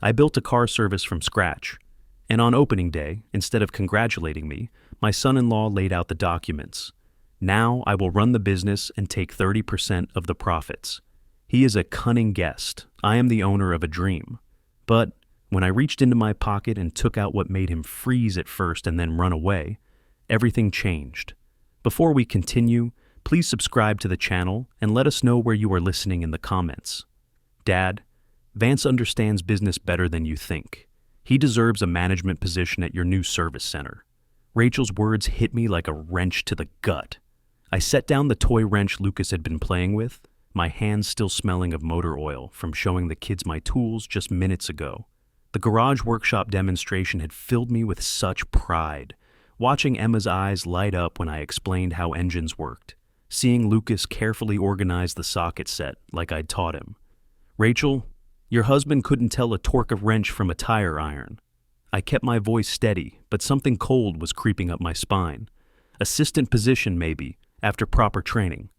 I built a car service from scratch, and on opening day, instead of congratulating me, my son-in-law laid out the documents. Now I will run the business and take 30% of the profits. He is a cunning guest. I am the owner of a dream. But when I reached into my pocket and took out what made him freeze at first and then run away, everything changed. Before we continue, please subscribe to the channel and let us know where you are listening in the comments. Dad, Vance understands business better than you think. He deserves a management position at your new service center. Rachel's words hit me like a wrench to the gut. I set down the toy wrench Lucas had been playing with, my hands still smelling of motor oil from showing the kids my tools just minutes ago. The garage workshop demonstration had filled me with such pride, watching Emma's eyes light up when I explained how engines worked, seeing Lucas carefully organize the socket set like I'd taught him. Rachel, your husband couldn't tell a torque of wrench from a tire iron. I kept my voice steady, but something cold was creeping up my spine. Assistant position, maybe, after proper training.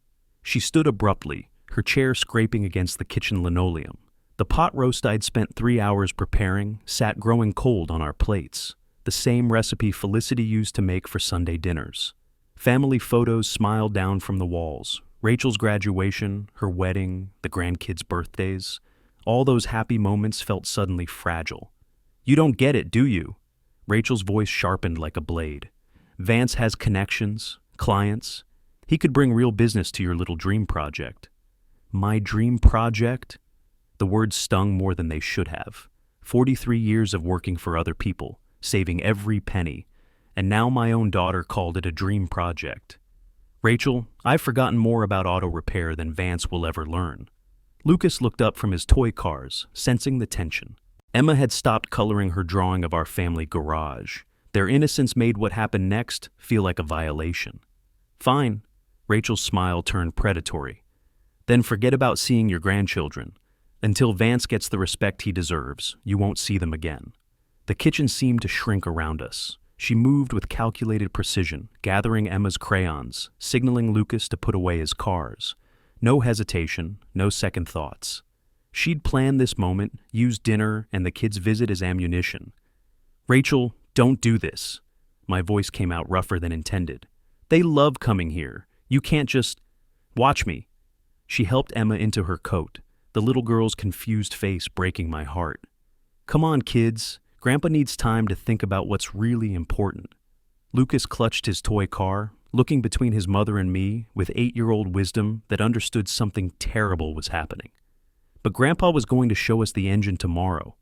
She stood abruptly, her chair scraping against the kitchen linoleum. The pot roast I'd spent 3 hours preparing sat growing cold on our plates, the same recipe Felicity used to make for Sunday dinners. Family photos smiled down from the walls. Rachel's graduation, her wedding, the grandkids' birthdays. All those happy moments felt suddenly fragile. You don't get it, do you? Rachel's voice sharpened like a blade. Vance has connections, clients. He could bring real business to your little dream project. My dream project? The words stung more than they should have. 43 years of working for other people, saving every penny, and now my own daughter called it a dream project. Rachel, I've forgotten more about auto repair than Vance will ever learn. Lucas looked up from his toy cars, sensing the tension. Emma had stopped coloring her drawing of our family garage. Their innocence made what happened next feel like a violation. Fine. Rachel's smile turned predatory. Then forget about seeing your grandchildren. Until Vance gets the respect he deserves, you won't see them again. The kitchen seemed to shrink around us. She moved with calculated precision, gathering Emma's crayons, signaling Lucas to put away his cars. No hesitation, no second thoughts. She'd planned this moment, used dinner and the kids' visit as ammunition. Rachel, don't do this. My voice came out rougher than intended. They love coming here. You can't just... Watch me. She helped Emma into her coat, the little girl's confused face breaking my heart. Come on, kids. Grandpa needs time to think about what's really important. Lucas clutched his toy car, looking between his mother and me with 8-year-old wisdom that understood something terrible was happening. But Grandpa was going to show us the engine tomorrow.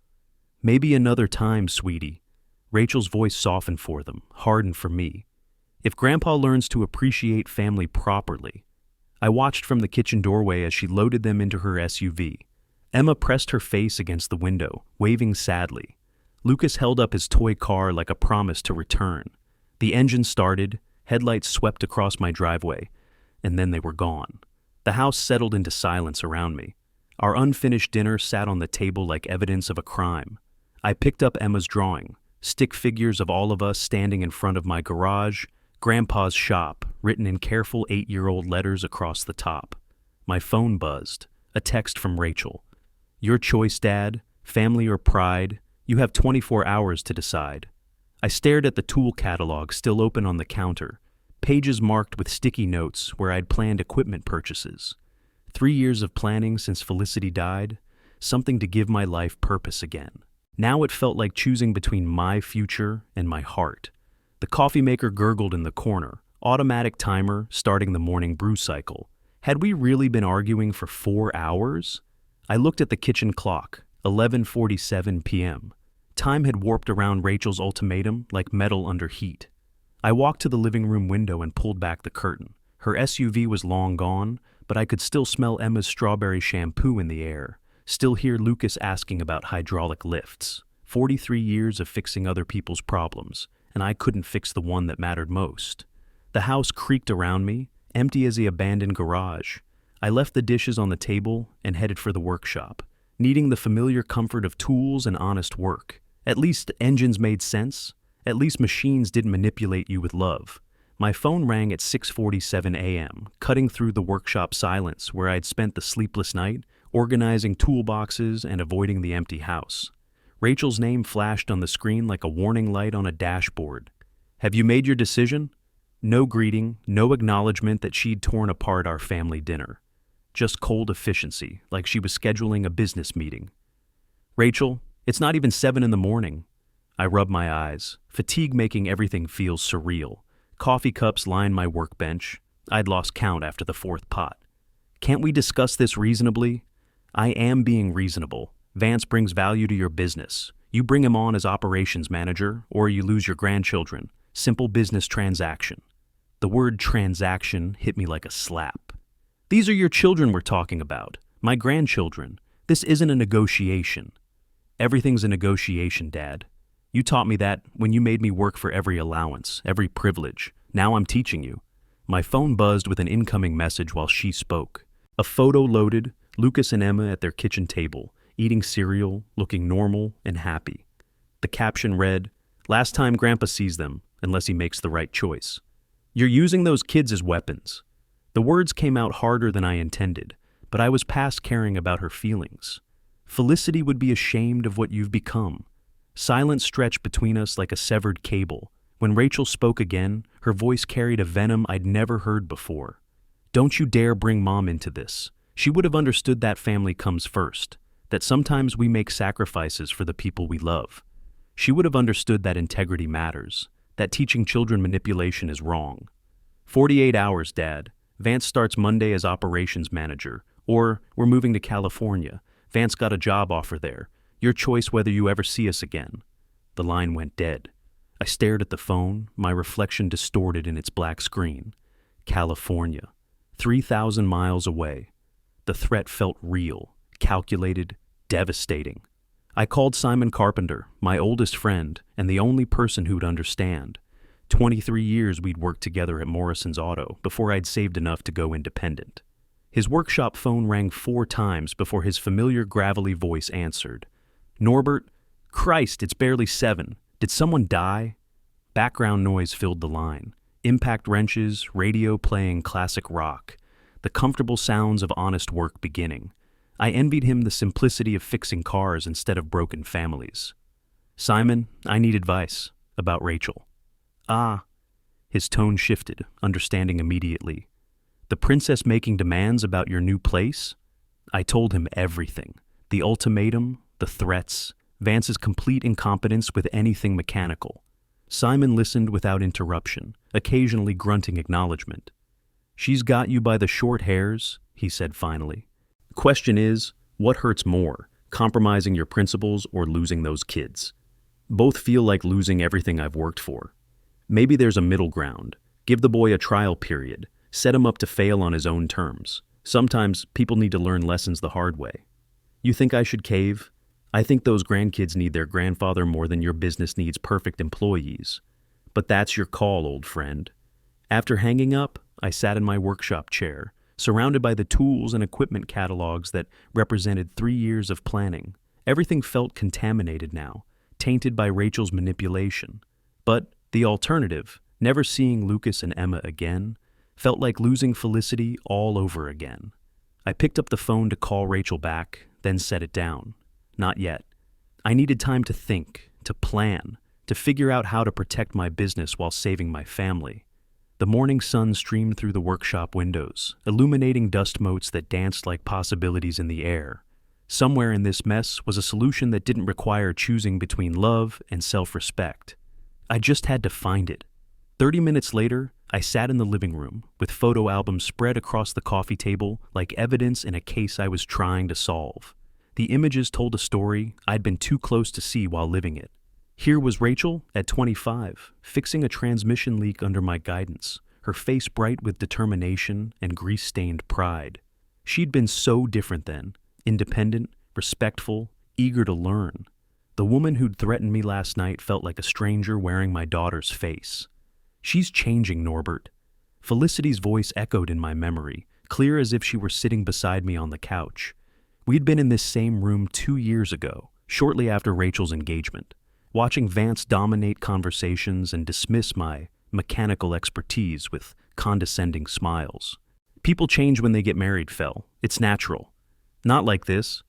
Maybe another time, sweetie. Rachel's voice softened for them, hardened for me. If Grandpa learns to appreciate family properly. I watched from the kitchen doorway as she loaded them into her SUV. Emma pressed her face against the window, waving sadly. Lucas held up his toy car like a promise to return. The engine started, headlights swept across my driveway, and then they were gone. The house settled into silence around me. Our unfinished dinner sat on the table like evidence of a crime. I picked up Emma's drawing, stick figures of all of us standing in front of my garage, Grandpa's shop, written in careful 8-year-old letters across the top. My phone buzzed, a text from Rachel. Your choice, Dad, family or pride, you have 24 hours to decide. I stared at the tool catalog still open on the counter, pages marked with sticky notes where I'd planned equipment purchases. 3 years of planning since Felicity died, something to give my life purpose again. Now it felt like choosing between my future and my heart. The coffee maker gurgled in the corner, automatic timer starting the morning brew cycle. Had we really been arguing for 4 hours? I looked at the kitchen clock, 11:47 p.m. Time had warped around Rachel's ultimatum like metal under heat. I walked to the living room window and pulled back the curtain. Her SUV was long gone, but I could still smell Emma's strawberry shampoo in the air, still hear Lucas asking about hydraulic lifts. 43 years of fixing other people's problems, and I couldn't fix the one that mattered most. The house creaked around me, empty as the abandoned garage. I left the dishes on the table and headed for the workshop, needing the familiar comfort of tools and honest work. At least engines made sense. At least machines didn't manipulate you with love. My phone rang at 6:47 a.m., cutting through the workshop silence where I'd spent the sleepless night, organizing toolboxes and avoiding the empty house. Rachel's name flashed on the screen like a warning light on a dashboard. Have you made your decision? No greeting, no acknowledgement that she'd torn apart our family dinner. Just cold efficiency, like she was scheduling a business meeting. Rachel, it's not even 7 in the morning. I rub my eyes, fatigue making everything feel surreal. Coffee cups line my workbench. I'd lost count after the 4th pot. Can't we discuss this reasonably? I am being reasonable. Vance brings value to your business. You bring him on as operations manager, or you lose your grandchildren. Simple business transaction. The word transaction hit me like a slap. These are your children we're talking about. My grandchildren. This isn't a negotiation. Everything's a negotiation, Dad. You taught me that when you made me work for every allowance, every privilege. Now I'm teaching you. My phone buzzed with an incoming message while she spoke. A photo loaded, Lucas and Emma at their kitchen table, eating cereal, looking normal and happy. The caption read, "Last time Grandpa sees them, unless he makes the right choice. You're using those kids as weapons." The words came out harder than I intended, but I was past caring about her feelings. Felicity would be ashamed of what you've become. Silence stretched between us like a severed cable. When Rachel spoke again, her voice carried a venom I'd never heard before. Don't you dare bring Mom into this. She would have understood that family comes first, that sometimes we make sacrifices for the people we love. She would have understood that integrity matters, that teaching children manipulation is wrong. 48 hours, Dad. Vance starts Monday as operations manager, or we're moving to California. Vance got a job offer there. Your choice whether you ever see us again. The line went dead. I stared at the phone, my reflection distorted in its black screen. California. 3,000 miles away. The threat felt real, calculated, devastating. I called Simon Carpenter, my oldest friend, and the only person who'd understand. 23 years we'd worked together at Morrison's Auto before I'd saved enough to go independent. His workshop phone rang 4 times before his familiar gravelly voice answered. Norbert, Christ, it's barely 7. Did someone die? Background noise filled the line. Impact wrenches, radio playing classic rock. The comfortable sounds of honest work beginning. I envied him the simplicity of fixing cars instead of broken families. Simon, I need advice about Rachel. Ah. His tone shifted, understanding immediately. The princess making demands about your new place? I told him everything. The ultimatum, the threats, Vance's complete incompetence with anything mechanical. Simon listened without interruption, occasionally grunting acknowledgement. She's got you by the short hairs, he said finally. Question is, what hurts more, compromising your principles or losing those kids? Both feel like losing everything I've worked for. Maybe there's a middle ground. Give the boy a trial period. Set him up to fail on his own terms. Sometimes people need to learn lessons the hard way. You think I should cave? I think those grandkids need their grandfather more than your business needs perfect employees. But that's your call, old friend. After hanging up, I sat in my workshop chair, surrounded by the tools and equipment catalogs that represented 3 years of planning. Everything felt contaminated now, tainted by Rachel's manipulation. But the alternative, never seeing Lucas and Emma again, felt like losing Felicity all over again. I picked up the phone to call Rachel back, then set it down. Not yet. I needed time to think, to plan, to figure out how to protect my business while saving my family. The morning sun streamed through the workshop windows, illuminating dust motes that danced like possibilities in the air. Somewhere in this mess was a solution that didn't require choosing between love and self-respect. I just had to find it. 30 minutes later, I sat in the living room, with photo albums spread across the coffee table like evidence in a case I was trying to solve. The images told a story I'd been too close to see while living it. Here was Rachel, at 25, fixing a transmission leak under my guidance, her face bright with determination and grease-stained pride. She'd been so different then, independent, respectful, eager to learn. The woman who'd threatened me last night felt like a stranger wearing my daughter's face. She's changing, Norbert. Felicity's voice echoed in my memory, clear as if she were sitting beside me on the couch. We'd been in this same room 2 years ago, shortly after Rachel's engagement, watching Vance dominate conversations and dismiss my mechanical expertise with condescending smiles. People change when they get married, Fel. It's natural. Not like this.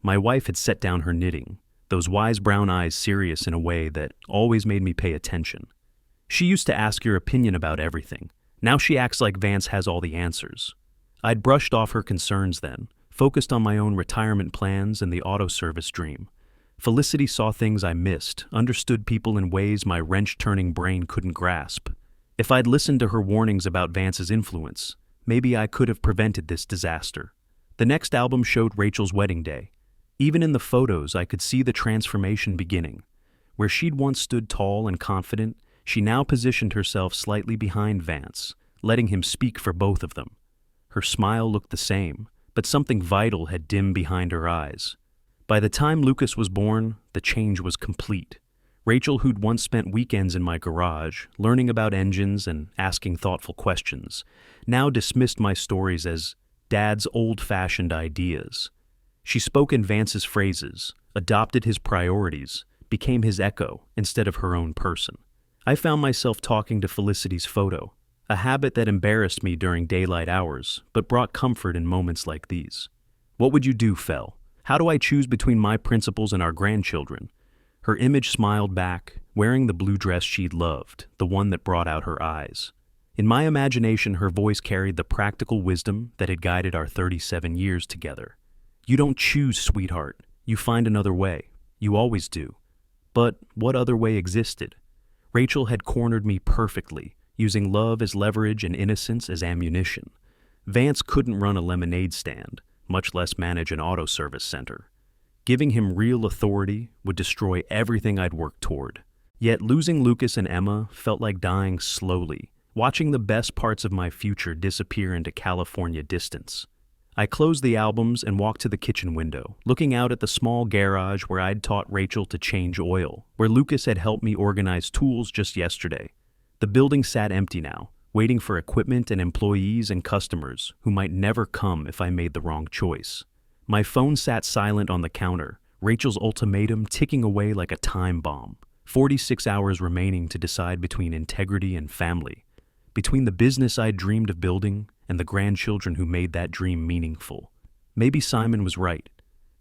My wife had set down her knitting. those wise brown eyes serious in a way that always made me pay attention. She used to ask your opinion about everything. Now she acts like Vance has all the answers. I'd brushed off her concerns then, focused on my own retirement plans and the auto service dream. Felicity saw things I missed, understood people in ways my wrench-turning brain couldn't grasp. If I'd listened to her warnings about Vance's influence, maybe I could have prevented this disaster. The next album showed Rachel's wedding day. Even in the photos, I could see the transformation beginning. Where she'd once stood tall and confident, she now positioned herself slightly behind Vance, letting him speak for both of them. Her smile looked the same, but something vital had dimmed behind her eyes. By the time Lucas was born, the change was complete. Rachel, who'd once spent weekends in my garage, learning about engines and asking thoughtful questions, now dismissed my stories as Dad's old-fashioned ideas. She spoke in Vance's phrases, adopted his priorities, became his echo instead of her own person. I found myself talking to Felicity's photo, a habit that embarrassed me during daylight hours, but brought comfort in moments like these. What would you do, Fel? How do I choose between my principles and our grandchildren? Her image smiled back, wearing the blue dress she'd loved, the one that brought out her eyes. In my imagination, her voice carried the practical wisdom that had guided our 37 years together. You don't choose, sweetheart. You find another way. You always do. But what other way existed? Rachel had cornered me perfectly, using love as leverage and innocence as ammunition. Vance couldn't run a lemonade stand, much less manage an auto service center. Giving him real authority would destroy everything I'd worked toward. Yet losing Lucas and Emma felt like dying slowly, watching the best parts of my future disappear into California distance. I closed the albums and walked to the kitchen window, looking out at the small garage where I'd taught Rachel to change oil, where Lucas had helped me organize tools just yesterday. The building sat empty now, waiting for equipment and employees and customers who might never come if I made the wrong choice. My phone sat silent on the counter, Rachel's ultimatum ticking away like a time bomb. 46 hours remaining to decide between integrity and family, between the business I'd dreamed of building and the grandchildren who made that dream meaningful. Maybe Simon was right.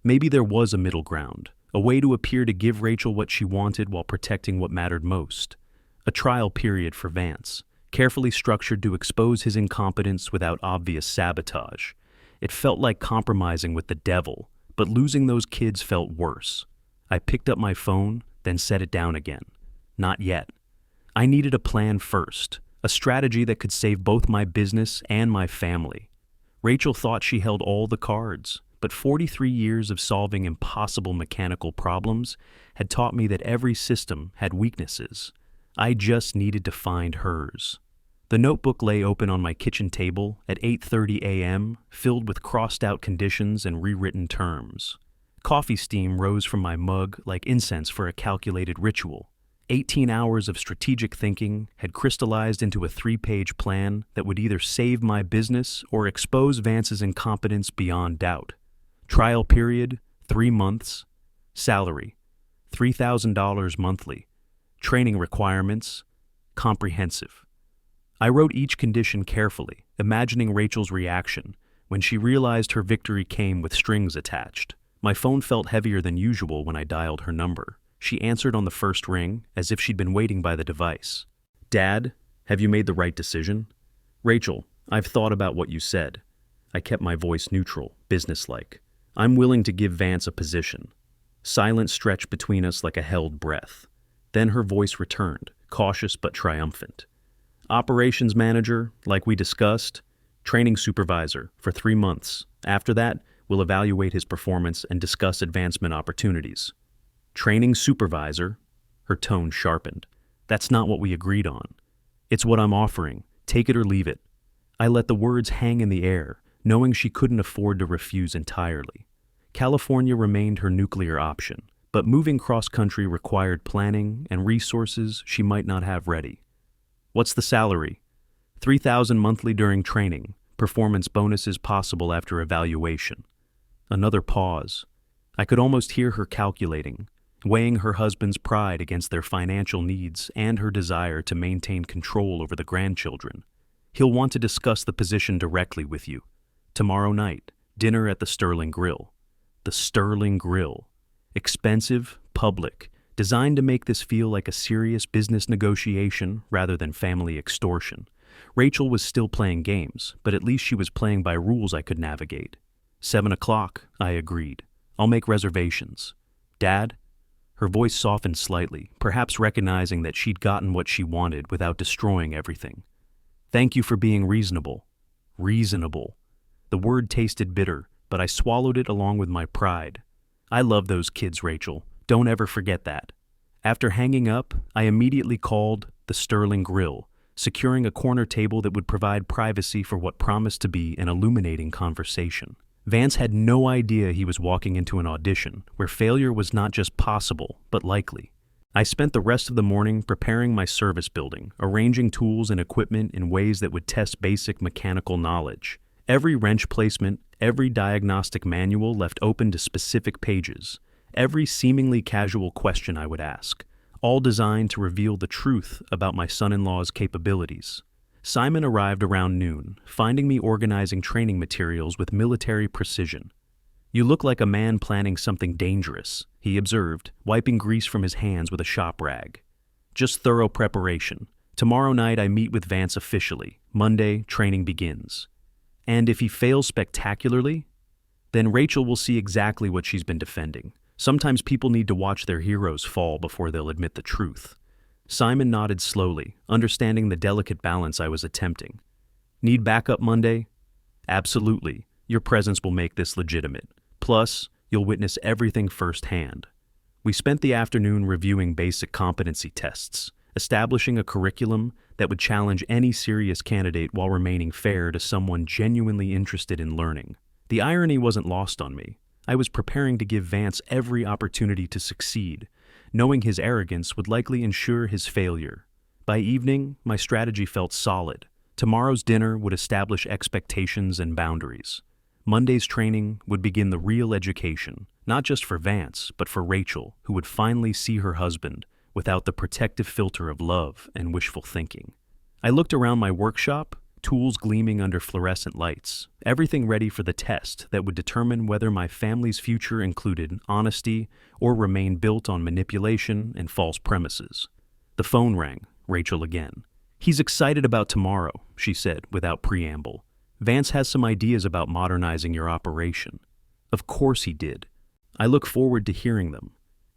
Maybe there was a middle ground, a way to appear to give Rachel what she wanted while protecting what mattered most. A trial period for Vance, carefully structured to expose his incompetence without obvious sabotage. It felt like compromising with the devil, but losing those kids felt worse. I picked up my phone, then set it down again. Not yet. I needed a plan first, a strategy that could save both my business and my family. Rachel thought she held all the cards, but 43 years of solving impossible mechanical problems had taught me that every system had weaknesses. I just needed to find hers. The notebook lay open on my kitchen table at 8:30 a.m., filled with crossed-out conditions and rewritten terms. Coffee steam rose from my mug like incense for a calculated ritual. 18 hours of strategic thinking had crystallized into a 3-page plan that would either save my business or expose Vance's incompetence beyond doubt. Trial period, 3 months. Salary, $3,000 monthly. Training requirements, comprehensive. I wrote each condition carefully, imagining Rachel's reaction when she realized her victory came with strings attached. My phone felt heavier than usual when I dialed her number. She answered on the first ring, as if she'd been waiting by the device. Dad, have you made the right decision? Rachel, I've thought about what you said. I kept my voice neutral, businesslike. I'm willing to give Vance a position. Silence stretched between us like a held breath. Then her voice returned, cautious but triumphant. Operations manager, like we discussed. Training supervisor for 3 months. After that, we'll evaluate his performance and discuss advancement opportunities. Training supervisor, her tone sharpened. That's not what we agreed on. It's what I'm offering. Take it or leave it. I let the words hang in the air, knowing she couldn't afford to refuse entirely. California remained her nuclear option, but moving cross-country required planning and resources she might not have ready. What's the salary? $3,000 monthly during training. Performance bonuses possible after evaluation. Another pause. I could almost hear her calculating, weighing her husband's pride against their financial needs and her desire to maintain control over the grandchildren. He'll want to discuss the position directly with you. Tomorrow night, dinner at the Sterling Grill. The Sterling Grill. Expensive, public, designed to make this feel like a serious business negotiation rather than family extortion. Rachel was still playing games, but at least she was playing by rules I could navigate. 7 o'clock, I agreed. I'll make reservations. Dad? Her voice softened slightly, perhaps recognizing that she'd gotten what she wanted without destroying everything. Thank you for being reasonable. Reasonable. The word tasted bitter, but I swallowed it along with my pride. I love those kids, Rachel. Don't ever forget that. After hanging up, I immediately called the Sterling Grill, securing a corner table that would provide privacy for what promised to be an illuminating conversation. Vance had no idea he was walking into an audition where failure was not just possible, but likely. I spent the rest of the morning preparing my service building, arranging tools and equipment in ways that would test basic mechanical knowledge. Every wrench placement, every diagnostic manual left open to specific pages, every seemingly casual question I would ask, all designed to reveal the truth about my son-in-law's capabilities. Simon arrived around noon, finding me organizing training materials with military precision. You look like a man planning something dangerous, he observed, wiping grease from his hands with a shop rag. Just thorough preparation. Tomorrow night I meet with Vance officially. Monday, training begins. And if he fails spectacularly, then Rachel will see exactly what she's been defending. Sometimes people need to watch their heroes fall before they'll admit the truth. Simon nodded slowly, understanding the delicate balance I was attempting. Need backup Monday? Absolutely. Your presence will make this legitimate. Plus, you'll witness everything firsthand. We spent the afternoon reviewing basic competency tests, establishing a curriculum that would challenge any serious candidate while remaining fair to someone genuinely interested in learning. The irony wasn't lost on me. I was preparing to give Vance every opportunity to succeed, knowing his arrogance would likely ensure his failure. By evening, my strategy felt solid. Tomorrow's dinner would establish expectations and boundaries. Monday's training would begin the real education, not just for Vance, but for Rachel, who would finally see her husband without the protective filter of love and wishful thinking. I looked around my workshop, tools gleaming under fluorescent lights, everything ready for the test that would determine whether my family's future included honesty or remained built on manipulation and false premises. The phone rang, Rachel again. He's excited about tomorrow, she said without preamble. Vance has some ideas about modernizing your operation. Of course he did. I look forward to hearing them.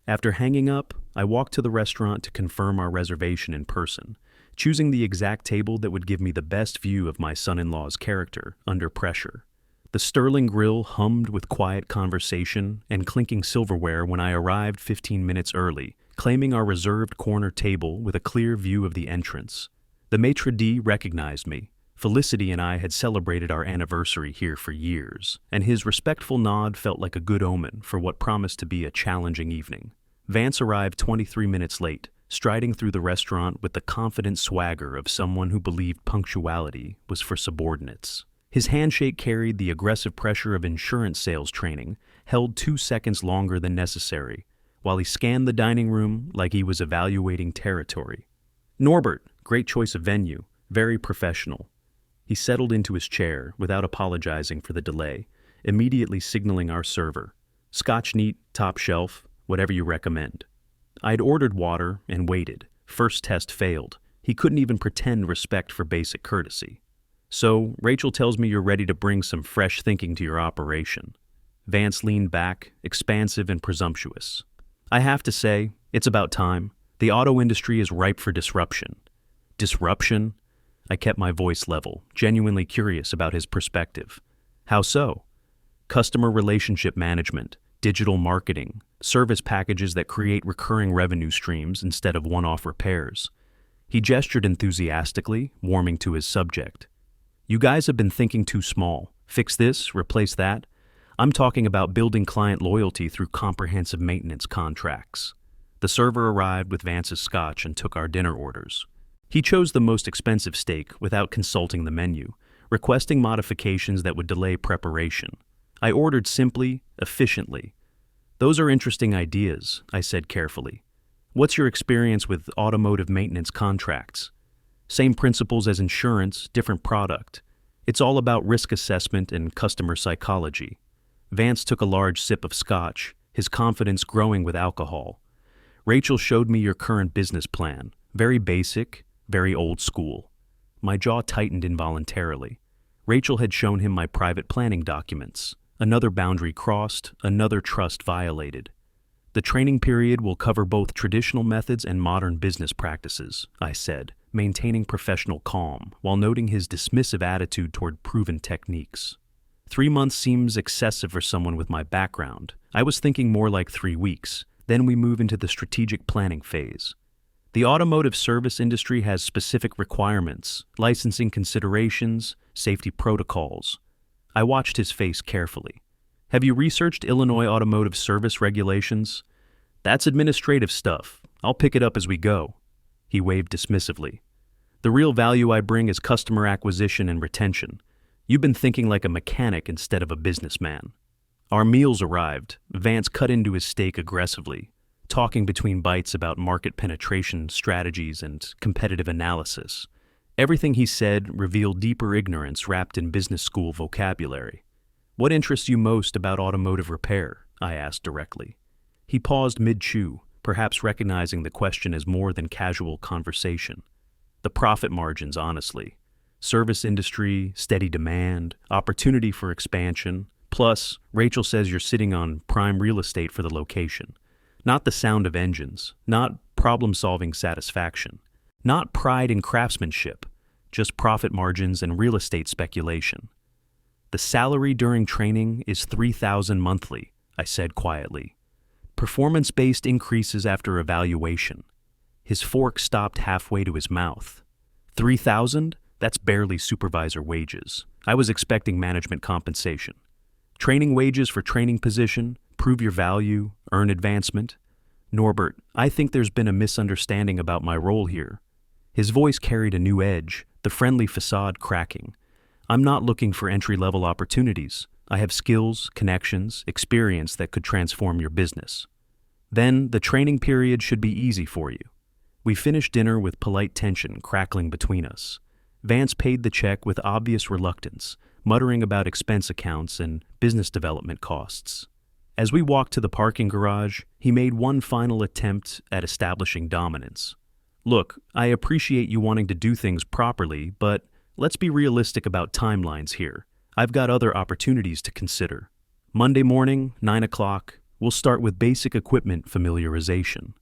After hanging up, I walked to the restaurant to confirm our reservation in person, choosing the exact table that would give me the best view of my son-in-law's character under pressure. The Sterling Grill hummed with quiet conversation and clinking silverware when I arrived 15 minutes early, claiming our reserved corner table with a clear view of the entrance. The maitre d' recognized me. Felicity and I had celebrated our anniversary here for years, and his respectful nod felt like a good omen for what promised to be a challenging evening. Vance arrived 23 minutes late, striding through the restaurant with the confident swagger of someone who believed punctuality was for subordinates. His handshake carried the aggressive pressure of insurance sales training, held 2 seconds longer than necessary, while he scanned the dining room like he was evaluating territory. Norbert, great choice of venue, very professional. He settled into his chair without apologizing for the delay, immediately signaling our server. Scotch neat, top shelf, whatever you recommend. I'd ordered water and waited. First test failed. He couldn't even pretend respect for basic courtesy. So, Rachel tells me you're ready to bring some fresh thinking to your operation. Vance leaned back, expansive and presumptuous. I have to say, it's about time. The auto industry is ripe for disruption. Disruption? I kept my voice level, genuinely curious about his perspective. How so? Customer relationship management, digital marketing, service packages that create recurring revenue streams instead of one-off repairs. He gestured enthusiastically, warming to his subject. You guys have been thinking too small. Fix this, replace that. I'm talking about building client loyalty through comprehensive maintenance contracts. The server arrived with Vance's scotch and took our dinner orders. He chose the most expensive steak without consulting the menu, requesting modifications that would delay preparation. I ordered simply, efficiently. Those are interesting ideas, I said carefully. What's your experience with automotive maintenance contracts? Same principles as insurance, different product. It's all about risk assessment and customer psychology. Vance took a large sip of scotch, his confidence growing with alcohol. Rachel showed me your current business plan. Very basic, very old school. My jaw tightened involuntarily. Rachel had shown him my private planning documents. Another boundary crossed, another trust violated. The training period will cover both traditional methods and modern business practices, I said, maintaining professional calm while noting his dismissive attitude toward proven techniques. 3 months seems excessive for someone with my background. I was thinking more like 3 weeks. Then we move into the strategic planning phase. The automotive service industry has specific requirements, licensing considerations, safety protocols. I watched his face carefully. Have you researched Illinois automotive service regulations? That's administrative stuff. I'll pick it up as we go. He waved dismissively. The real value I bring is customer acquisition and retention. You've been thinking like a mechanic instead of a businessman. Our meals arrived. Vance cut into his steak aggressively, talking between bites about market penetration strategies and competitive analysis. Everything he said revealed deeper ignorance wrapped in business school vocabulary. What interests you most about automotive repair? I asked directly. He paused mid-chew, perhaps recognizing the question as more than casual conversation. The profit margins, honestly. Service industry, steady demand, opportunity for expansion. Plus, Rachel says you're sitting on prime real estate for the location. Not the sound of engines, not problem-solving satisfaction, not pride in craftsmanship, just profit margins and real estate speculation. The salary during training is $3,000 monthly, I said quietly. Performance-based increases after evaluation. His fork stopped halfway to his mouth. $3,000? That's barely supervisor wages. I was expecting management compensation. Training wages for training position, prove your value, earn advancement. Norbert, I think there's been a misunderstanding about my role here. His voice carried a new edge, the friendly facade cracking. I'm not looking for entry-level opportunities. I have skills, connections, experience that could transform your business. Then, the training period should be easy for you. We finished dinner with polite tension crackling between us. Vance paid the check with obvious reluctance, muttering about expense accounts and business development costs. As we walked to the parking garage, he made one final attempt at establishing dominance. Look, I appreciate you wanting to do things properly, but let's be realistic about timelines here. I've got other opportunities to consider. Monday morning, 9 o'clock, we'll start with basic equipment familiarization.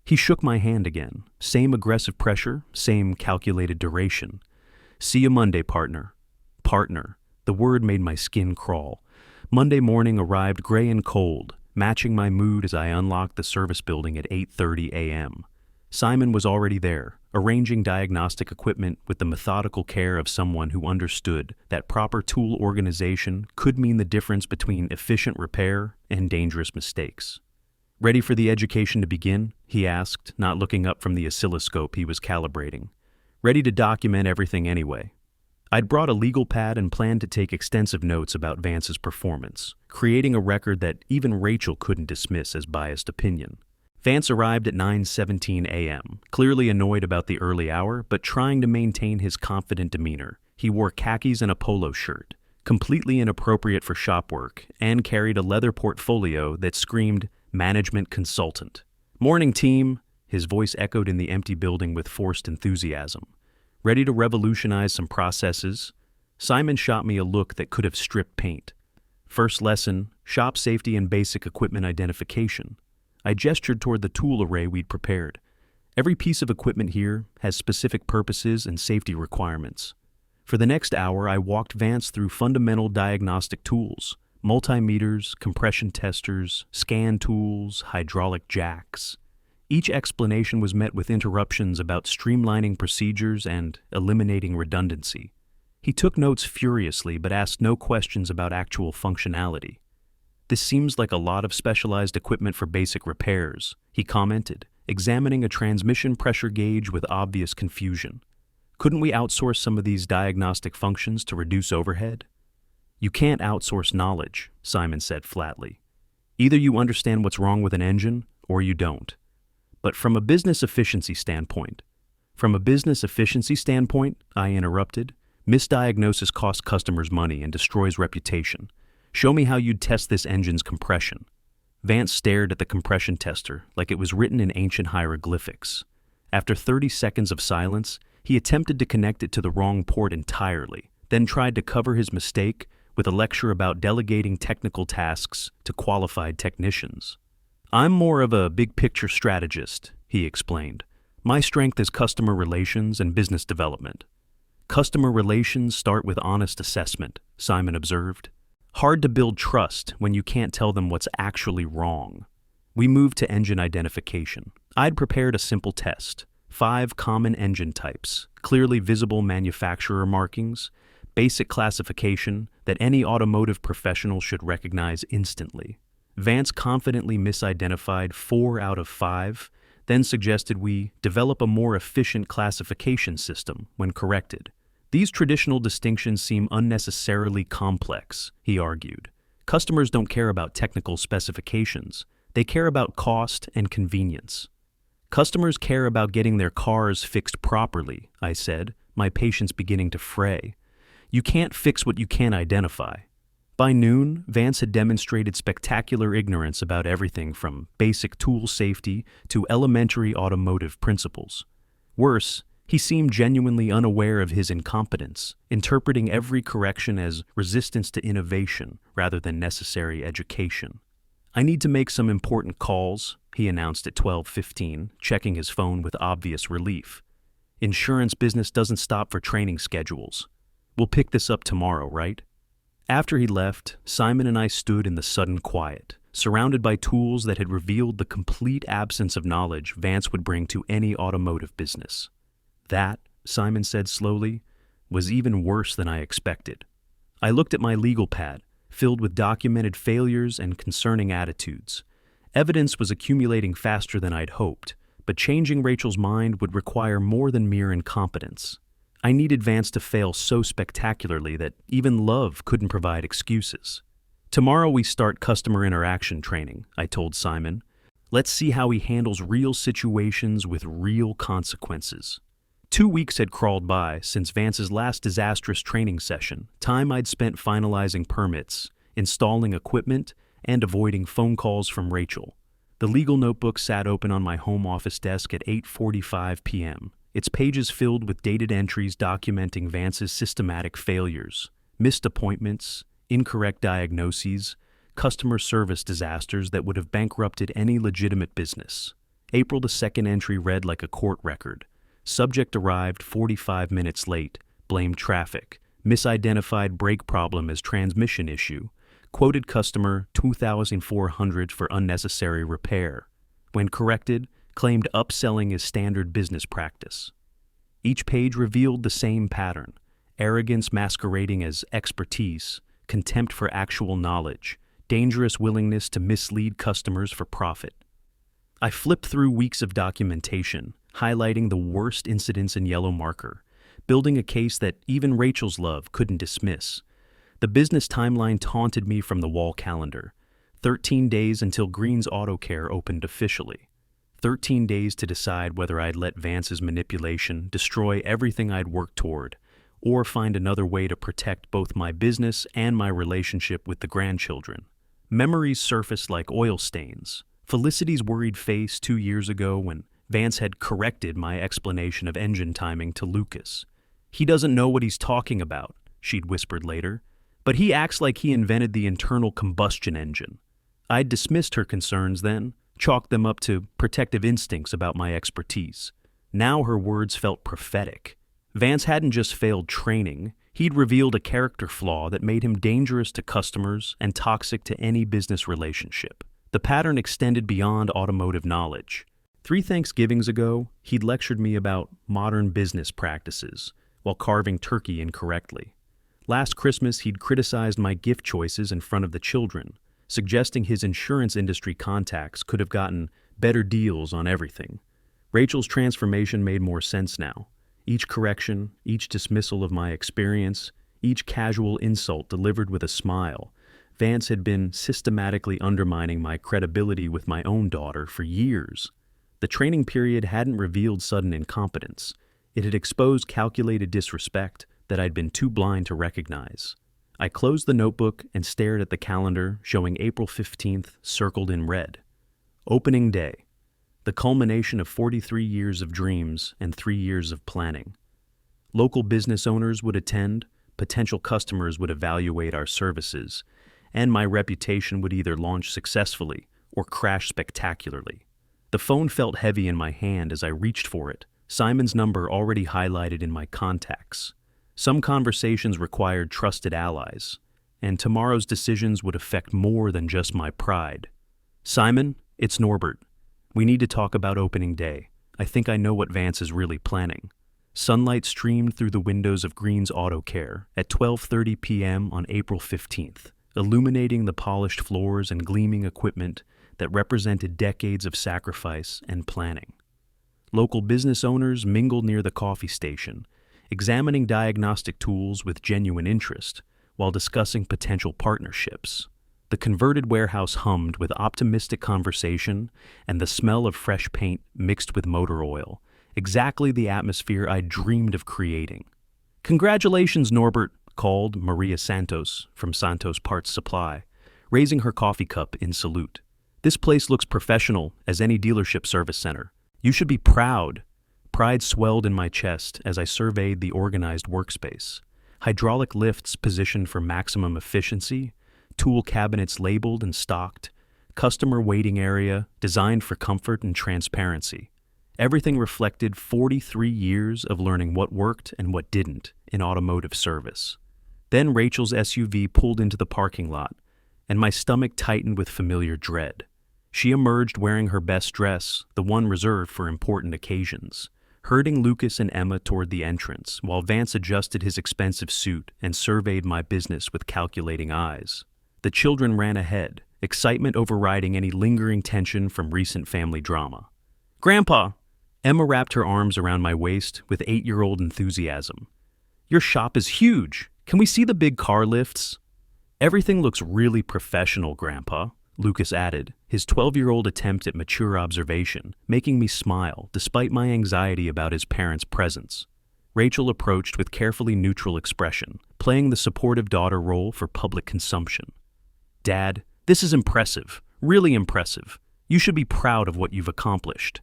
He shook my hand again. Same aggressive pressure, same calculated duration. See you Monday, partner. Partner. The word made my skin crawl. Monday morning arrived gray and cold, matching my mood as I unlocked the service building at 8:30 a.m. Simon was already there, arranging diagnostic equipment with the methodical care of someone who understood that proper tool organization could mean the difference between efficient repair and dangerous mistakes. Ready for the education to begin? He asked, not looking up from the oscilloscope he was calibrating. Ready to document everything anyway. I'd brought a legal pad and planned to take extensive notes about Vance's performance, creating a record that even Rachel couldn't dismiss as biased opinion. Vance arrived at 9:17 a.m., clearly annoyed about the early hour, but trying to maintain his confident demeanor. He wore khakis and a polo shirt, completely inappropriate for shop work, and carried a leather portfolio that screamed, "Management Consultant." "Morning, team," his voice echoed in the empty building with forced enthusiasm. "Ready to revolutionize some processes?" Simon shot me a look that could have stripped paint. First lesson, shop safety and basic equipment identification. I gestured toward the tool array we'd prepared. Every piece of equipment here has specific purposes and safety requirements. For the next hour, I walked Vance through fundamental diagnostic tools, multimeters, compression testers, scan tools, hydraulic jacks. Each explanation was met with interruptions about streamlining procedures and eliminating redundancy. He took notes furiously but asked no questions about actual functionality. "This seems like a lot of specialized equipment for basic repairs," he commented, examining a transmission pressure gauge with obvious confusion. "Couldn't we outsource some of these diagnostic functions to reduce overhead?" "You can't outsource knowledge," Simon said flatly. "Either you understand what's wrong with an engine, or you don't. But from a business efficiency standpoint," I interrupted, "misdiagnosis costs customers money and destroys reputation. Show me how you'd test this engine's compression." Vance stared at the compression tester like it was written in ancient hieroglyphics. After 30 seconds of silence, he attempted to connect it to the wrong port entirely, then tried to cover his mistake with a lecture about delegating technical tasks to qualified technicians. "I'm more of a big-picture strategist," he explained. "My strength is customer relations and business development." "Customer relations start with honest assessment," Simon observed. "Hard to build trust when you can't tell them what's actually wrong." We moved to engine identification. I'd prepared a simple test: 5 common engine types, clearly visible manufacturer markings, basic classification that any automotive professional should recognize instantly. Vance confidently misidentified 4 out of 5, then suggested we develop a more efficient classification system when corrected. "These traditional distinctions seem unnecessarily complex," he argued. "Customers don't care about technical specifications. They care about cost and convenience." "Customers care about getting their cars fixed properly," I said, my patience beginning to fray. "You can't fix what you can't identify." By noon, Vance had demonstrated spectacular ignorance about everything from basic tool safety to elementary automotive principles. Worse, he seemed genuinely unaware of his incompetence, interpreting every correction as resistance to innovation rather than necessary education. "I need to make some important calls," he announced at 12:15, checking his phone with obvious relief. "Insurance business doesn't stop for training schedules. We'll pick this up tomorrow, right?" After he left, Simon and I stood in the sudden quiet, surrounded by tools that had revealed the complete absence of knowledge Vance would bring to any automotive business. "That," Simon said slowly, "was even worse than I expected." I looked at my legal pad, filled with documented failures and concerning attitudes. Evidence was accumulating faster than I'd hoped, but changing Rachel's mind would require more than mere incompetence. I needed Vance to fail so spectacularly that even love couldn't provide excuses. "Tomorrow we start customer interaction training," I told Simon. "Let's see how he handles real situations with real consequences." 2 weeks had crawled by since Vance's last disastrous training session, time I'd spent finalizing permits, installing equipment, and avoiding phone calls from Rachel. The legal notebook sat open on my home office desk at 8:45 p.m., its pages filled with dated entries documenting Vance's systematic failures, missed appointments, incorrect diagnoses, customer service disasters that would have bankrupted any legitimate business. April the 2nd entry read like a court record. Subject arrived 45 minutes late, blamed traffic, misidentified brake problem as transmission issue, quoted customer $2,400 for unnecessary repair. When corrected, claimed upselling is standard business practice. Each page revealed the same pattern: arrogance masquerading as expertise, contempt for actual knowledge, dangerous willingness to mislead customers for profit. I flipped through weeks of documentation, highlighting the worst incidents in yellow marker, building a case that even Rachel's love couldn't dismiss. The business timeline taunted me from the wall calendar. 13 days until Green's Auto Care opened officially. 13 days to decide whether I'd let Vance's manipulation destroy everything I'd worked toward, or find another way to protect both my business and my relationship with the grandchildren. Memories surfaced like oil stains. Felicity's worried face 2 years ago when Vance had corrected my explanation of engine timing to Lucas. "He doesn't know what he's talking about," she'd whispered later, "but he acts like he invented the internal combustion engine." I'd dismissed her concerns then, chalked them up to protective instincts about my expertise. Now her words felt prophetic. Vance hadn't just failed training, he'd revealed a character flaw that made him dangerous to customers and toxic to any business relationship. The pattern extended beyond automotive knowledge. 3 Thanksgivings ago, he'd lectured me about modern business practices while carving turkey incorrectly. Last Christmas, he'd criticized my gift choices in front of the children, suggesting his insurance industry contacts could have gotten better deals on everything. Rachel's transformation made more sense now. Each correction, each dismissal of my experience, each casual insult delivered with a smile. Vance had been systematically undermining my credibility with my own daughter for years. The training period hadn't revealed sudden incompetence. It had exposed calculated disrespect that I'd been too blind to recognize. I closed the notebook and stared at the calendar showing April 15th circled in red. Opening day. The culmination of 43 years of dreams and 3 years of planning. Local business owners would attend, potential customers would evaluate our services, and my reputation would either launch successfully or crash spectacularly. The phone felt heavy in my hand as I reached for it, Simon's number already highlighted in my contacts. Some conversations required trusted allies, and tomorrow's decisions would affect more than just my pride. Simon, it's Norbert. We need to talk about opening day. I think I know what Vance is really planning. Sunlight streamed through the windows of Green's Auto Care at 12:30 p.m. on April 15th, illuminating the polished floors and gleaming equipment that represented decades of sacrifice and planning. Local business owners mingled near the coffee station, examining diagnostic tools with genuine interest while discussing potential partnerships. The converted warehouse hummed with optimistic conversation and the smell of fresh paint mixed with motor oil, exactly the atmosphere I dreamed of creating. "Congratulations, Norbert," called Maria Santos from Santos Parts Supply, raising her coffee cup in salute. "This place looks professional as any dealership service center. You should be proud." Pride swelled in my chest as I surveyed the organized workspace. Hydraulic lifts positioned for maximum efficiency, tool cabinets labeled and stocked, customer waiting area designed for comfort and transparency. Everything reflected 43 years of learning what worked and what didn't in automotive service. Then Rachel's SUV pulled into the parking lot, and my stomach tightened with familiar dread. She emerged wearing her best dress, the one reserved for important occasions, herding Lucas and Emma toward the entrance, while Vance adjusted his expensive suit and surveyed my business with calculating eyes. The children ran ahead, excitement overriding any lingering tension from recent family drama. "Grandpa!" Emma wrapped her arms around my waist with 8-year-old enthusiasm. "Your shop is huge. Can we see the big car lifts?" "Everything looks really professional, Grandpa," Lucas added, his 12-year-old attempt at mature observation, making me smile despite my anxiety about his parents' presence. Rachel approached with carefully neutral expression, playing the supportive daughter role for public consumption. "Dad, this is impressive, really impressive. You should be proud of what you've accomplished."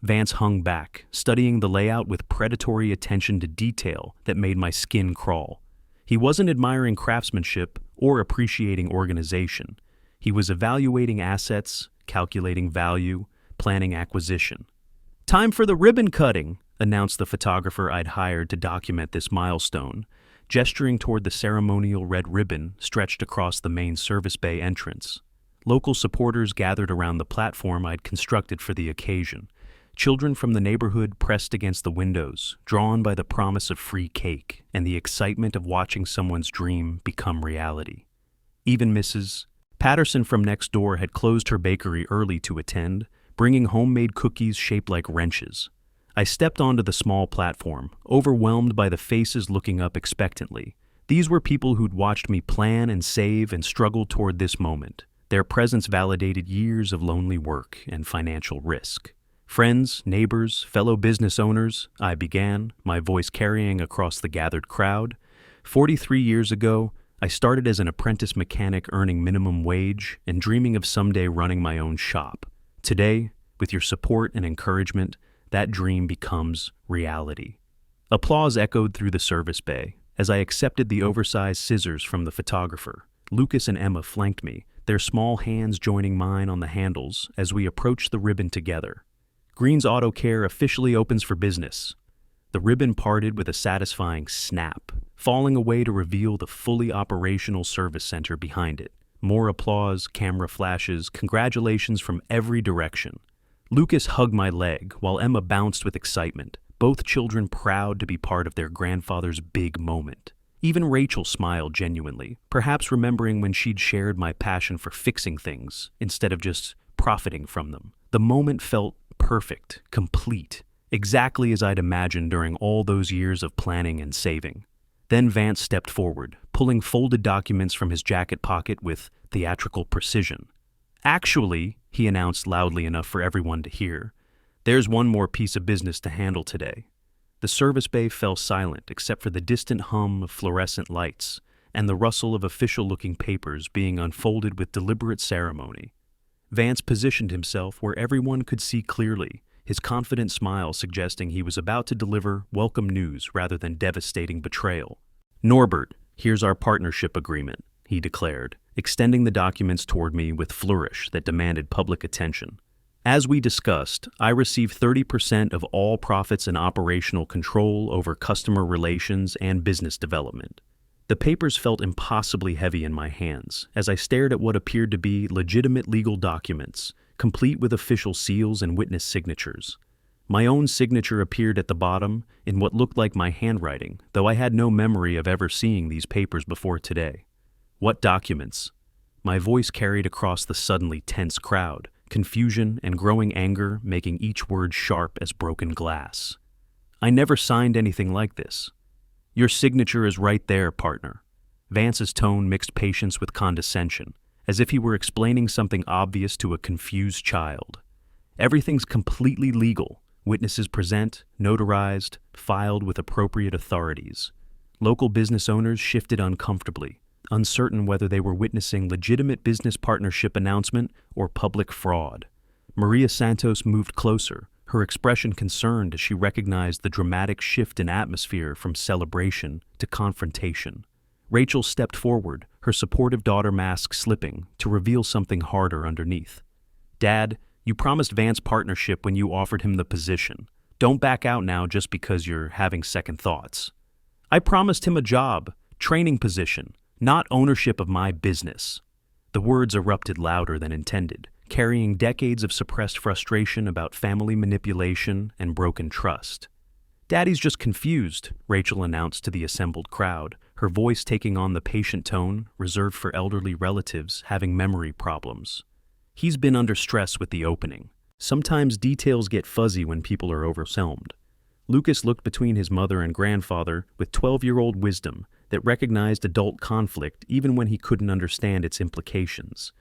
Vance hung back, studying the layout with predatory attention to detail that made my skin crawl. He wasn't admiring craftsmanship or appreciating organization. He was evaluating assets, calculating value, planning acquisition. "Time for the ribbon cutting," announced the photographer I'd hired to document this milestone, gesturing toward the ceremonial red ribbon stretched across the main service bay entrance. Local supporters gathered around the platform I'd constructed for the occasion. Children from the neighborhood pressed against the windows, drawn by the promise of free cake and the excitement of watching someone's dream become reality. Even Mrs. Patterson from next door had closed her bakery early to attend, bringing homemade cookies shaped like wrenches. I stepped onto the small platform, overwhelmed by the faces looking up expectantly. These were people who'd watched me plan and save and struggle toward this moment. Their presence validated years of lonely work and financial risk. "Friends, neighbors, fellow business owners," I began, my voice carrying across the gathered crowd. 43 years ago, I started as an apprentice mechanic earning minimum wage and dreaming of someday running my own shop. Today, with your support and encouragement, that dream becomes reality. Applause echoed through the service bay as I accepted the oversized scissors from the photographer. Lucas and Emma flanked me, their small hands joining mine on the handles as we approached the ribbon together. Green's Auto Care officially opens for business. The ribbon parted with a satisfying snap, falling away to reveal the fully operational service center behind it. More applause, camera flashes, congratulations from every direction. Lucas hugged my leg while Emma bounced with excitement, both children proud to be part of their grandfather's big moment. Even Rachel smiled genuinely, perhaps remembering when she'd shared my passion for fixing things instead of just profiting from them. The moment felt perfect, complete, exactly as I'd imagined during all those years of planning and saving. Then Vance stepped forward, pulling folded documents from his jacket pocket with theatrical precision. "Actually," he announced loudly enough for everyone to hear, "there's one more piece of business to handle today." The service bay fell silent except for the distant hum of fluorescent lights, and the rustle of official-looking papers being unfolded with deliberate ceremony. Vance positioned himself where everyone could see clearly, his confident smile suggesting he was about to deliver welcome news rather than devastating betrayal. "Norbert, here's our partnership agreement," he declared, extending the documents toward me with flourish that demanded public attention. "As we discussed, I receive 30% of all profits and operational control over customer relations and business development." The papers felt impossibly heavy in my hands as I stared at what appeared to be legitimate legal documents, complete with official seals and witness signatures. My own signature appeared at the bottom in what looked like my handwriting, though I had no memory of ever seeing these papers before today. "What documents?" My voice carried across the suddenly tense crowd, confusion and growing anger making each word sharp as broken glass. "I never signed anything like this." "Your signature is right there, partner." Vance's tone mixed patience with condescension, as if he were explaining something obvious to a confused child. "Everything's completely legal. Witnesses present, notarized, filed with appropriate authorities." Local business owners shifted uncomfortably, uncertain whether they were witnessing legitimate business partnership announcement or public fraud. Maria Santos moved closer, her expression concerned as she recognized the dramatic shift in atmosphere from celebration to confrontation. Rachel stepped forward, her supportive daughter mask slipping to reveal something harder underneath. "Dad, you promised Vance partnership when you offered him the position. Don't back out now just because you're having second thoughts." "I promised him a job, training position, not ownership of my business." The words erupted louder than intended, carrying decades of suppressed frustration about family manipulation and broken trust. "Daddy's just confused," Rachel announced to the assembled crowd, her voice taking on the patient tone reserved for elderly relatives having memory problems. "He's been under stress with the opening. Sometimes details get fuzzy when people are overwhelmed." Lucas looked between his mother and grandfather with 12-year-old wisdom that recognized adult conflict even when he couldn't understand its implications.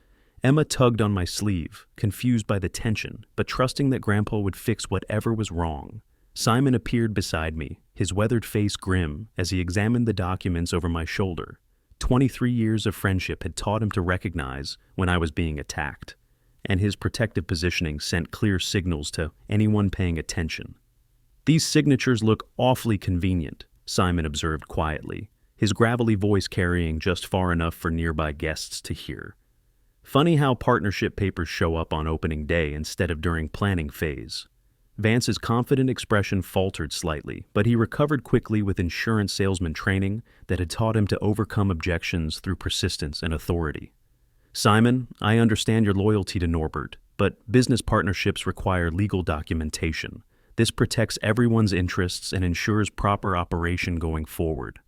Emma tugged on my sleeve, confused by the tension, but trusting that Grandpa would fix whatever was wrong. Simon appeared beside me, his weathered face grim as he examined the documents over my shoulder. 23 years of friendship had taught him to recognize when I was being attacked, and his protective positioning sent clear signals to anyone paying attention. "These signatures look awfully convenient," Simon observed quietly, his gravelly voice carrying just far enough for nearby guests to hear. "Funny how partnership papers show up on opening day instead of during planning phase." Vance's confident expression faltered slightly, but he recovered quickly with insurance salesman training that had taught him to overcome objections through persistence and authority. "Simon, I understand your loyalty to Norbert, but business partnerships require legal documentation. This protects everyone's interests and ensures proper operation going forward."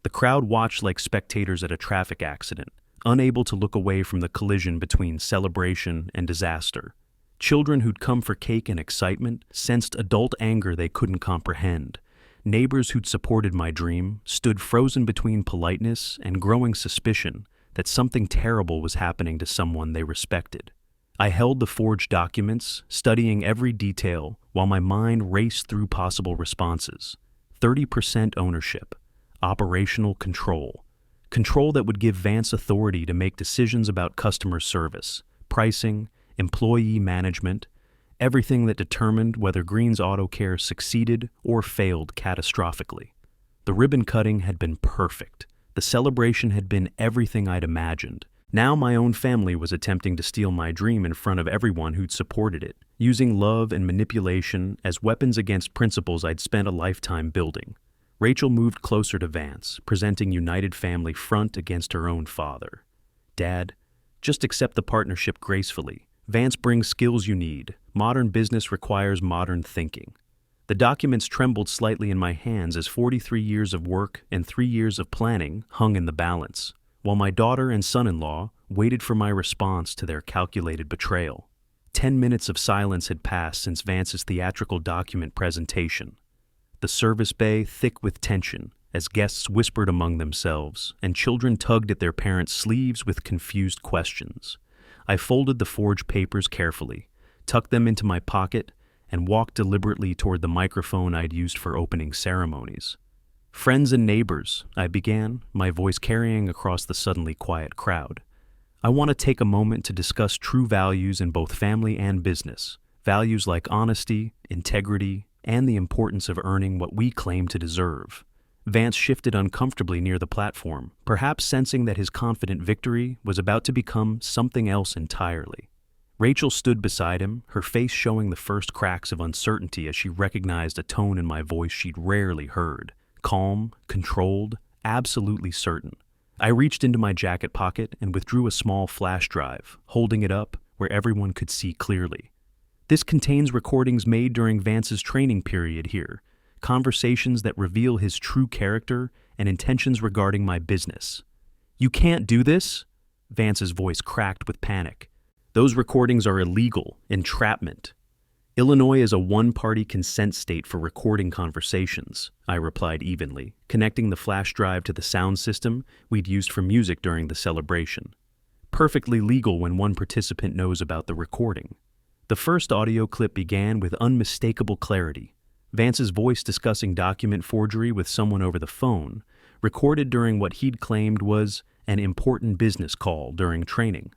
The crowd watched like spectators at a traffic accident, unable to look away from the collision between celebration and disaster. Children who'd come for cake and excitement sensed adult anger they couldn't comprehend. Neighbors who'd supported my dream stood frozen between politeness and growing suspicion that something terrible was happening to someone they respected. I held the forged documents, studying every detail while my mind raced through possible responses. 30% ownership, operational control. Control that would give Vance authority to make decisions about customer service, pricing, employee management, everything that determined whether Green's Auto Care succeeded or failed catastrophically. The ribbon cutting had been perfect. The celebration had been everything I'd imagined. Now my own family was attempting to steal my dream in front of everyone who'd supported it, using love and manipulation as weapons against principles I'd spent a lifetime building. Rachel moved closer to Vance, presenting united family front against her own father. "Dad, just accept the partnership gracefully. Vance brings skills you need. Modern business requires modern thinking." The documents trembled slightly in my hands as 43 years of work and 3 years of planning hung in the balance, while my daughter and son-in-law waited for my response to their calculated betrayal. 10 minutes of silence had passed since Vance's theatrical document presentation. The service bay thick with tension as guests whispered among themselves and children tugged at their parents' sleeves with confused questions. I folded the forged papers carefully, tucked them into my pocket, and walked deliberately toward the microphone I'd used for opening ceremonies. Friends and neighbors, I began, my voice carrying across the suddenly quiet crowd. I want to take a moment to discuss true values in both family and business. Values like honesty, integrity, and the importance of earning what we claim to deserve. Vance shifted uncomfortably near the platform, perhaps sensing that his confident victory was about to become something else entirely. Rachel stood beside him, her face showing the first cracks of uncertainty as she recognized a tone in my voice she'd rarely heard. Calm, controlled, absolutely certain. I reached into my jacket pocket and withdrew a small flash drive, holding it up where everyone could see clearly. This contains recordings made during Vance's training period here, conversations that reveal his true character and intentions regarding my business. You can't do this? Vance's voice cracked with panic. Those recordings are illegal, entrapment. Illinois is a one-party consent state for recording conversations, I replied evenly, connecting the flash drive to the sound system we'd used for music during the celebration. Perfectly legal when one participant knows about the recording. The first audio clip began with unmistakable clarity. Vance's voice discussing document forgery with someone over the phone, recorded during what he'd claimed was an important business call during training.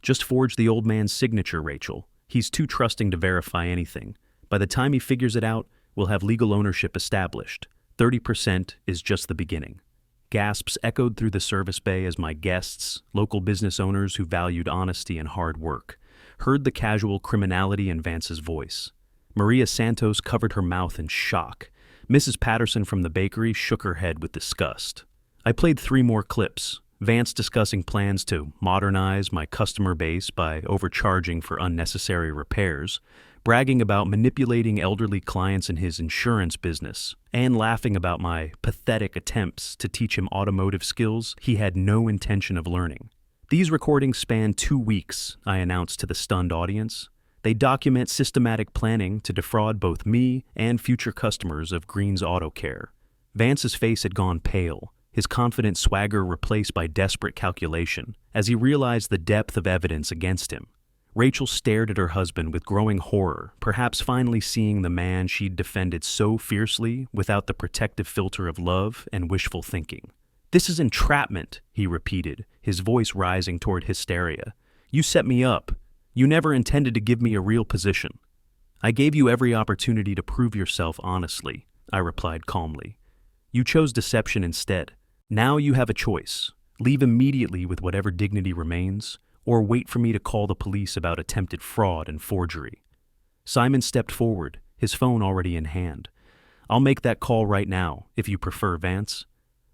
Just forge the old man's signature, Rachel. He's too trusting to verify anything. By the time he figures it out, we'll have legal ownership established. 30% is just the beginning. Gasps echoed through the service bay as my guests, local business owners who valued honesty and hard work, heard the casual criminality in Vance's voice. Maria Santos covered her mouth in shock. Mrs. Patterson from the bakery shook her head with disgust. I played 3 more clips. Vance discussing plans to modernize my customer base by overcharging for unnecessary repairs, bragging about manipulating elderly clients in his insurance business, and laughing about my pathetic attempts to teach him automotive skills he had no intention of learning. These recordings span 2 weeks, I announced to the stunned audience. They document systematic planning to defraud both me and future customers of Green's Auto Care. Vance's face had gone pale, his confident swagger replaced by desperate calculation, as he realized the depth of evidence against him. Rachel stared at her husband with growing horror, perhaps finally seeing the man she'd defended so fiercely without the protective filter of love and wishful thinking. "This is entrapment," he repeated, his voice rising toward hysteria. "You set me up. You never intended to give me a real position." "I gave you every opportunity to prove yourself honestly," I replied calmly. "You chose deception instead. Now you have a choice. Leave immediately with whatever dignity remains, or wait for me to call the police about attempted fraud and forgery." Simon stepped forward, his phone already in hand. "I'll make that call right now, if you prefer, Vance."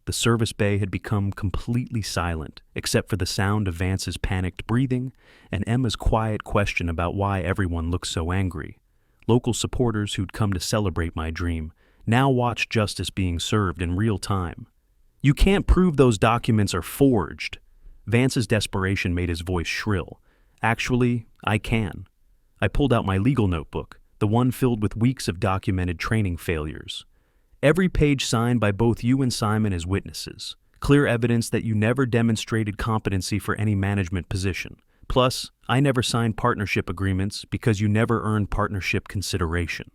The service bay had become completely silent, except for the sound of Vance's panicked breathing and Emma's quiet question about why everyone looked so angry. Local supporters who'd come to celebrate my dream now watched justice being served in real time. "You can't prove those documents are forged." Vance's desperation made his voice shrill. "Actually, I can." I pulled out my legal notebook, the one filled with weeks of documented training failures. "Every page signed by both you and Simon as witnesses. Clear evidence that you never demonstrated competency for any management position. Plus, I never signed partnership agreements because you never earned partnership consideration."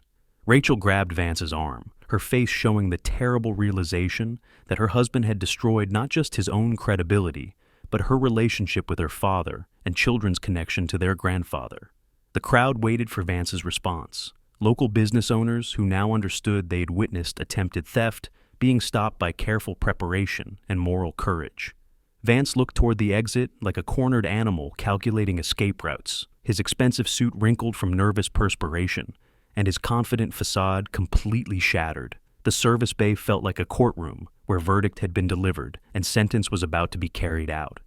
Rachel grabbed Vance's arm, her face showing the terrible realization that her husband had destroyed not just his own credibility, but her relationship with her father and children's connection to their grandfather. The crowd waited for Vance's response. Local business owners who now understood they'd witnessed attempted theft being stopped by careful preparation and moral courage. Vance looked toward the exit like a cornered animal calculating escape routes, his expensive suit wrinkled from nervous perspiration, and his confident facade completely shattered. The service bay felt like a courtroom where verdict had been delivered and sentence was about to be carried out.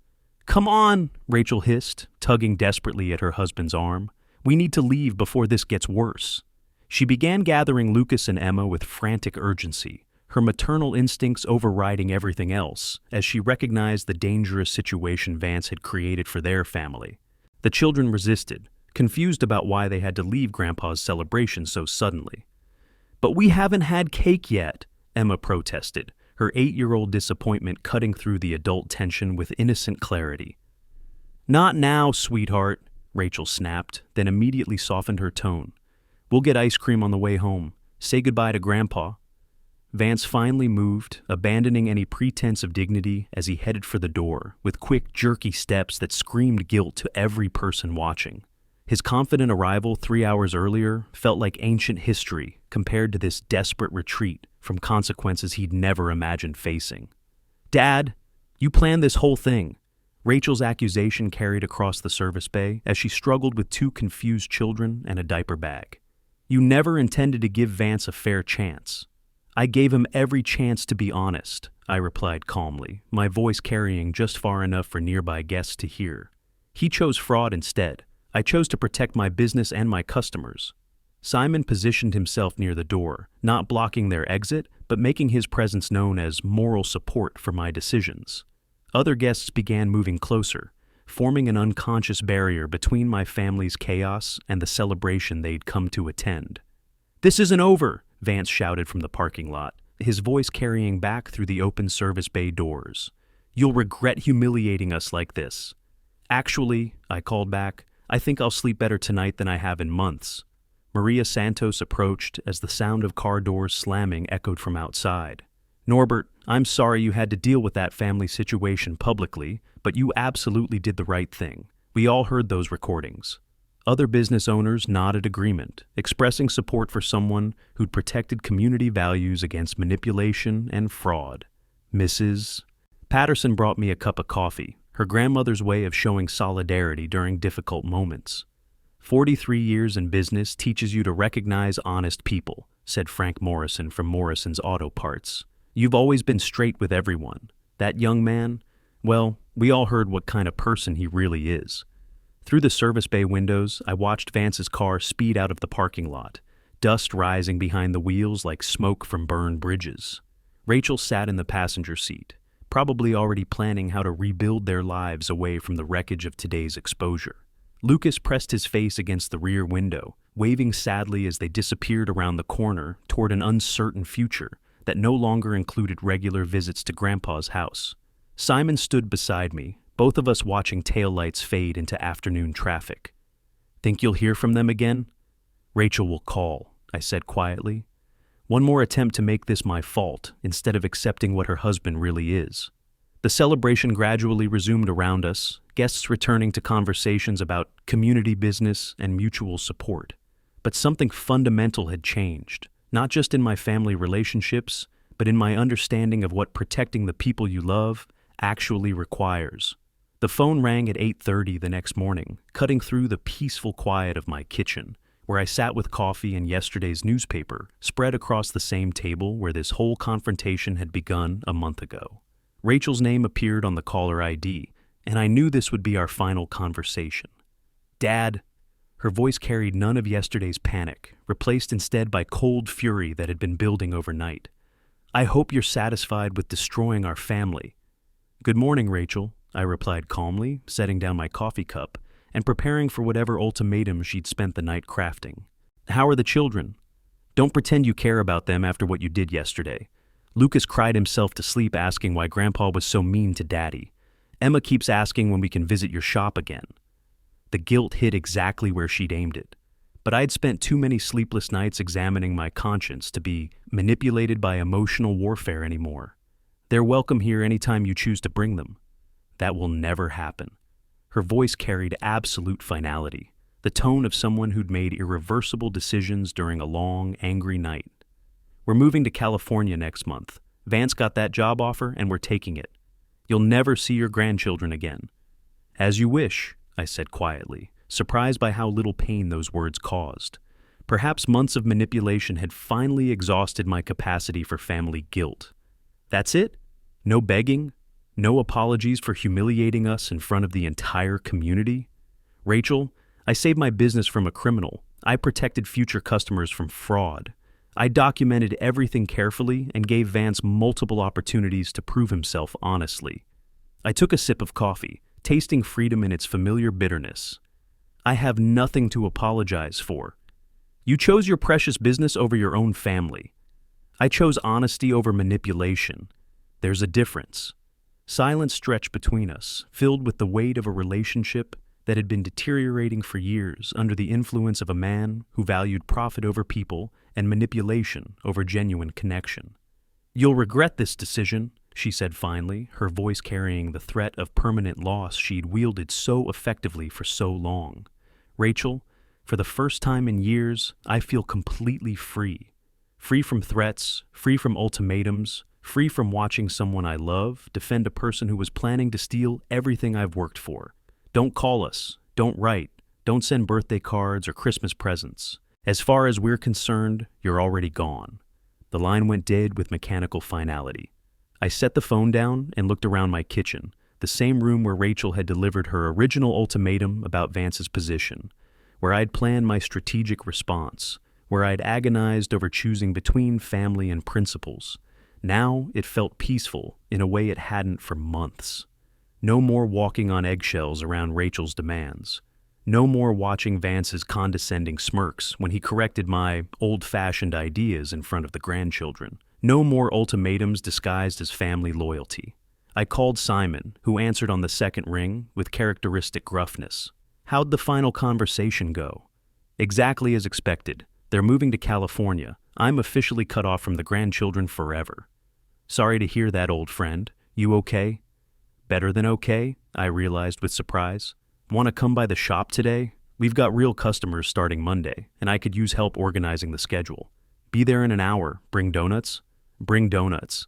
"Come on," Rachel hissed, tugging desperately at her husband's arm. "We need to leave before this gets worse." She began gathering Lucas and Emma with frantic urgency, her maternal instincts overriding everything else as she recognized the dangerous situation Vance had created for their family. The children resisted, confused about why they had to leave Grandpa's celebration so suddenly. "But we haven't had cake yet," Emma protested, her 8-year-old disappointment cutting through the adult tension with innocent clarity. "Not now, sweetheart," Rachel snapped, then immediately softened her tone. "We'll get ice cream on the way home. Say goodbye to Grandpa." Vance finally moved, abandoning any pretense of dignity as he headed for the door, with quick, jerky steps that screamed guilt to every person watching. His confident arrival 3 hours earlier felt like ancient history compared to this desperate retreat from consequences he'd never imagined facing. "Dad, you planned this whole thing," Rachel's accusation carried across the service bay as she struggled with 2 confused children and a diaper bag. "You never intended to give Vance a fair chance." "I gave him every chance to be honest," I replied calmly, my voice carrying just far enough for nearby guests to hear. "He chose fraud instead. I chose to protect my business and my customers." Simon positioned himself near the door, not blocking their exit, but making his presence known as moral support for my decisions. Other guests began moving closer, forming an unconscious barrier between my family's chaos and the celebration they'd come to attend. "This isn't over," Vance shouted from the parking lot, his voice carrying back through the open service bay doors. "You'll regret humiliating us like this." "Actually," I called back, "I think I'll sleep better tonight than I have in months." Maria Santos approached as the sound of car doors slamming echoed from outside. "Norbert, I'm sorry you had to deal with that family situation publicly, but you absolutely did the right thing. We all heard those recordings." Other business owners nodded agreement, expressing support for someone who'd protected community values against manipulation and fraud. Mrs. Patterson brought me a cup of coffee, her grandmother's way of showing solidarity during difficult moments. 43 years in business teaches you to recognize honest people," said Frank Morrison from Morrison's Auto Parts. "You've always been straight with everyone. That young man, well, we all heard what kind of person he really is." Through the service bay windows, I watched Vance's car speed out of the parking lot, dust rising behind the wheels like smoke from burned bridges. Rachel sat in the passenger seat, probably already planning how to rebuild their lives away from the wreckage of today's exposure. Lucas pressed his face against the rear window, waving sadly as they disappeared around the corner toward an uncertain future that no longer included regular visits to Grandpa's house. Simon stood beside me, both of us watching taillights fade into afternoon traffic. "Think you'll hear from them again?" "Rachel will call," I said quietly. "One more attempt to make this my fault instead of accepting what her husband really is." The celebration gradually resumed around us, guests returning to conversations about community business and mutual support. But something fundamental had changed, not just in my family relationships, but in my understanding of what protecting the people you love actually requires. The phone rang at 8:30 the next morning, cutting through the peaceful quiet of my kitchen, where I sat with coffee and yesterday's newspaper spread across the same table where this whole confrontation had begun a month ago. Rachel's name appeared on the caller ID, and I knew this would be our final conversation. "Dad," her voice carried none of yesterday's panic, replaced instead by cold fury that had been building overnight. "I hope you're satisfied with destroying our family." "Good morning, Rachel," I replied calmly, setting down my coffee cup and preparing for whatever ultimatum she'd spent the night crafting. "How are the children? Don't pretend you care about them after what you did yesterday. Lucas cried himself to sleep asking why Grandpa was so mean to Daddy. Emma keeps asking when we can visit your shop again." The guilt hit exactly where she'd aimed it. But I'd spent too many sleepless nights examining my conscience to be manipulated by emotional warfare anymore. "They're welcome here anytime you choose to bring them." "That will never happen." Her voice carried absolute finality, the tone of someone who'd made irreversible decisions during a long, angry night. "We're moving to California next month. Vance got that job offer and we're taking it. You'll never see your grandchildren again." "As you wish," I said quietly, surprised by how little pain those words caused. Perhaps months of manipulation had finally exhausted my capacity for family guilt. "That's it? No begging? No apologies for humiliating us in front of the entire community?" "Rachel, I saved my business from a criminal. I protected future customers from fraud. I documented everything carefully and gave Vance multiple opportunities to prove himself honestly." I took a sip of coffee, tasting freedom in its familiar bitterness. "I have nothing to apologize for. You chose your precious business over your own family. I chose honesty over manipulation. There's a difference." Silence stretched between us, filled with the weight of a relationship that had been deteriorating for years under the influence of a man who valued profit over people and manipulation over genuine connection. "You'll regret this decision," she said finally, her voice carrying the threat of permanent loss she'd wielded so effectively for so long. "Rachel, for the first time in years, I feel completely free. Free from threats, free from ultimatums, free from watching someone I love defend a person who was planning to steal everything I've worked for. Don't call us, don't write, don't send birthday cards or Christmas presents. As far as we're concerned, you're already gone." The line went dead with mechanical finality. I set the phone down and looked around my kitchen, the same room where Rachel had delivered her original ultimatum about Vance's position, where I'd planned my strategic response, where I'd agonized over choosing between family and principles. Now it felt peaceful in a way it hadn't for months. No more walking on eggshells around Rachel's demands. No more watching Vance's condescending smirks when he corrected my old-fashioned ideas in front of the grandchildren. No more ultimatums disguised as family loyalty. I called Simon, who answered on the second ring with characteristic gruffness. "How'd the final conversation go?" "Exactly as expected. They're moving to California. I'm officially cut off from the grandchildren forever." "Sorry to hear that, old friend. You okay?" "Better than okay," I realized with surprise. "Want to come by the shop today? We've got real customers starting Monday, and I could use help organizing the schedule." "Be there in an hour. Bring donuts?" "Bring donuts."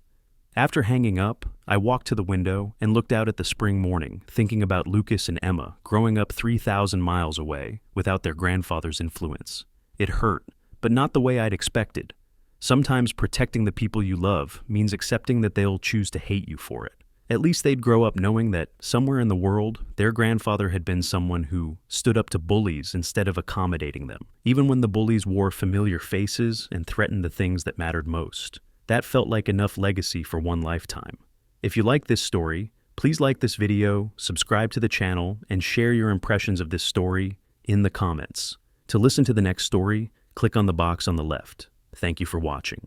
After hanging up, I walked to the window and looked out at the spring morning, thinking about Lucas and Emma growing up 3,000 miles away without their grandfather's influence. It hurt, but not the way I'd expected. Sometimes protecting the people you love means accepting that they'll choose to hate you for it. At least they'd grow up knowing that somewhere in the world, their grandfather had been someone who stood up to bullies instead of accommodating them, even when the bullies wore familiar faces and threatened the things that mattered most. That felt like enough legacy for one lifetime. If you like this story, please like this video, subscribe to the channel, and share your impressions of this story in the comments. To listen to the next story, click on the box on the left. Thank you for watching.